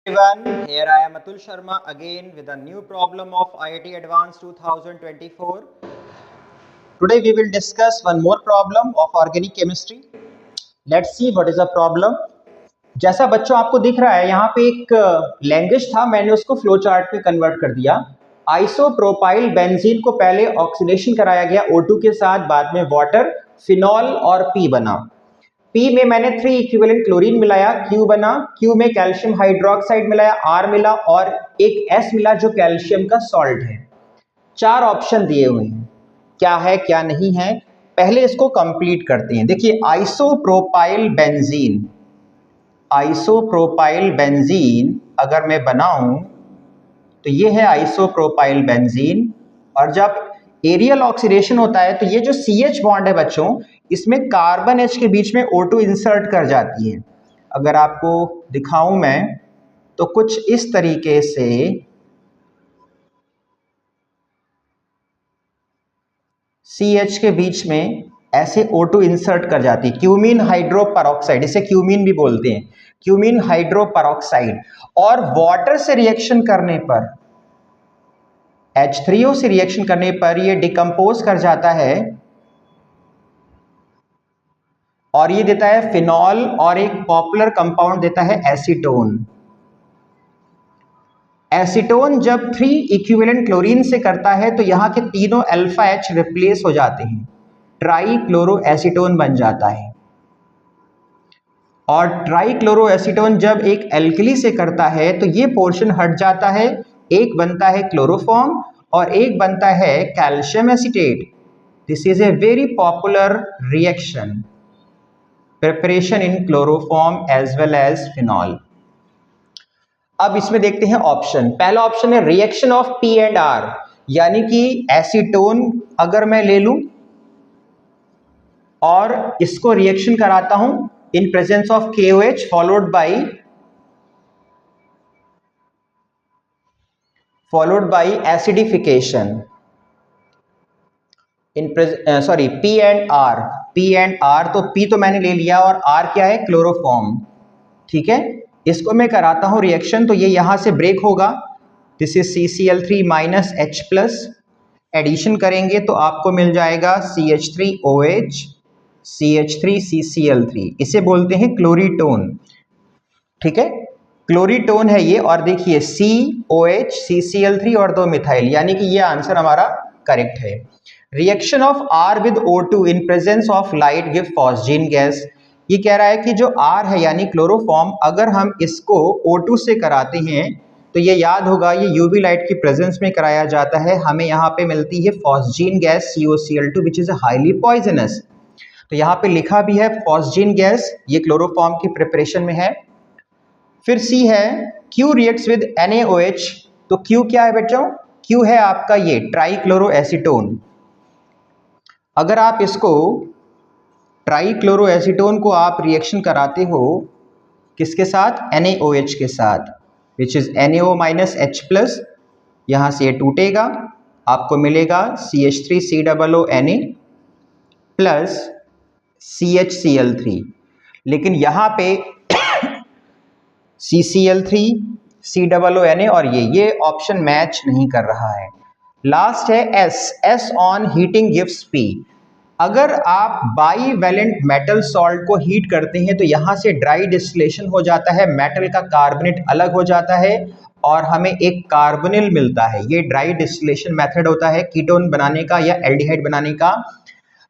Everyone, here I am Atul Sharma again with a new problem of IIT Advanced 2024. Today we will discuss one more problem of organic chemistry. Let's see what is the problem. जैसा बच्चों आपको दिख रहा है यहाँ पे एक language था, मैंने उसको फ्लो चार्ट में कन्वर्ट कर दिया। आइसोप्रोपाइल बेंजीन को पहले ऑक्सीडेशन कराया गया O2 के साथ, बाद में वाटर, फिनॉल और P बना। P में मैंने 3 इक्विवेलेंट क्लोरीन मिलाया, Q बना। Q में कैल्शियम हाइड्रोक्साइड मिलाया, R मिला और एक S मिला जो कैल्शियम का सॉल्ट है। 4 ऑप्शन दिए हुए हैं, क्या है क्या नहीं है, पहले इसको कंप्लीट करते हैं। देखिए आइसोप्रोपाइल बेंजीन अगर मैं बनाऊं तो ये है आइसोप्रोपाइल बेंजीन, और जब एरियल ऑक्सीडेशन होता है तो ये जो CH बॉन्ड है बच्चों, इसमें कार्बन H के बीच में O2 इंसर्ट कर जाती है। अगर आपको दिखाऊं मैं तो कुछ इस तरीके से CH के बीच में ऐसे O2 इंसर्ट कर जाती है। क्यूमीन हाइड्रोपेरोक्साइड, इसे क्यूमीन भी बोलते हैं, क्यूमीन हाइड्रोपेरोक्साइड। और वाटर से रिएक्शन करने पर, H3O से रिएक्शन करने पर ये डिकम्पोज कर जाता है और ये देता है फिनॉल और एक पॉपुलर कंपाउंड देता है एसीटोन। एसीटोन जब 3 इक्विवेलेंट क्लोरीन से करता है तो यहाँ के तीनों अल्फा H रिप्लेस हो जाते हैं, ट्राईक्लोरोएसीटोन बन जाता है। और ट्राईक्लोरोएसीटोन जब एक एल्कली से करता है तो ये पोर्शन हट जाता है, एक बनता है क्लोरोफॉर्म और एक बनता है calcium acetate. This is a very popular reaction, preparation in chloroform as well as phenol. अब इसमें देखते हैं ऑप्शन। पहला ऑप्शन है reaction of P and R, यानी कि एसीटोन अगर मैं ले लूं और इसको रिएक्शन कराता हूं in presence of KOH followed by acidification in P and R, तो P तो मैंने ले लिया और R क्या है, क्लोरोफॉर्म। ठीक है, इसको मैं कराता हूं रिएक्शन तो ये यहां से ब्रेक होगा, this is CCl3 minus H plus. Addition करेंगे तो आपको मिल जाएगा CH3OH CH3CCl3, इसे बोलते हैं क्लोरीटोन। ठीक है, क्लोरीटोन है ये। और देखिए COH CCl3 और 2 मिथाइल, यानी कि ये आंसर हमारा करेक्ट है। Reaction of R with O2 in presence of light give phosgene gas. ये कह रहा है कि जो R है यानी क्लोरोफॉर्म, अगर हम इसको O2 से कराते हैं तो ये याद होगा ये UV लाइट की प्रेजेंस में कराया जाता है, हमें यहाँ पे मिलती है phosgene gas COCl2 which is highly poisonous. तो यहाँ पे लिखा भी है फॉस्जीन गैस, ये क्लोरोफॉर्म की प्रिपरेशन में है। फिर C है Q रिएक्ट्स विद NaOH, तो Q क्या है बच्चों, Q है आपका ये ट्राईक्लोरोएसीटोन। अगर आप इसको ट्राईक्लोरोएसीटोन को आप रिएक्शन कराते हो किसके साथ, NaOH के साथ, which is NaO minus H plus, यहाँ से ये टूटेगा, आपको मिलेगा CH3COONA प्लस CHCl3। लेकिन यहाँ पे CCl3 COONA और ये ऑप्शन मैच नहीं कर रहा है। लास्ट है S on heating gives P। अगर आप बाईवैलेंट मेटल सॉल्ट को हीट करते हैं तो यहाँ से ड्राई डिस्टिलेशन हो जाता है, मेटल का कार्बोनेट अलग हो जाता है और हमें एक कार्बोनिल मिलता है। ये ड्राई डिस्टिलेशन मेथड होता है कीटोन बनाने का या एल्डिहाइड बनाने का,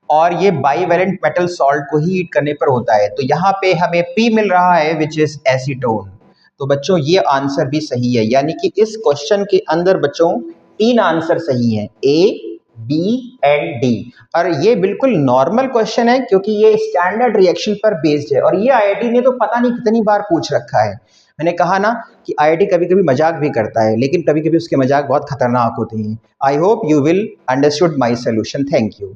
और ये बाईवैलेंट मेटल सॉल्ट को ही हीट करने पर होता है। तो यहाँ पे हमें P मिल रहा है विच इज एसीटोन। तो बच्चों ये आंसर भी सही है, यानी कि इस क्वेश्चन के अंदर बच्चों 3 आंसर सही हैं, A, B एंड D। और ये बिल्कुल नॉर्मल क्वेश्चन है क्योंकि ये स्टैंडर्ड रिएक्शन पर बेस्ड है, और ये IIT ने तो पता नहीं कितनी बार पूछ रखा है। मैंने कहा ना कि IIT कभी कभी मजाक भी करता है, लेकिन कभी कभी उसके मजाक बहुत खतरनाक होते हैं। I hope you will understood my solution. Thank you.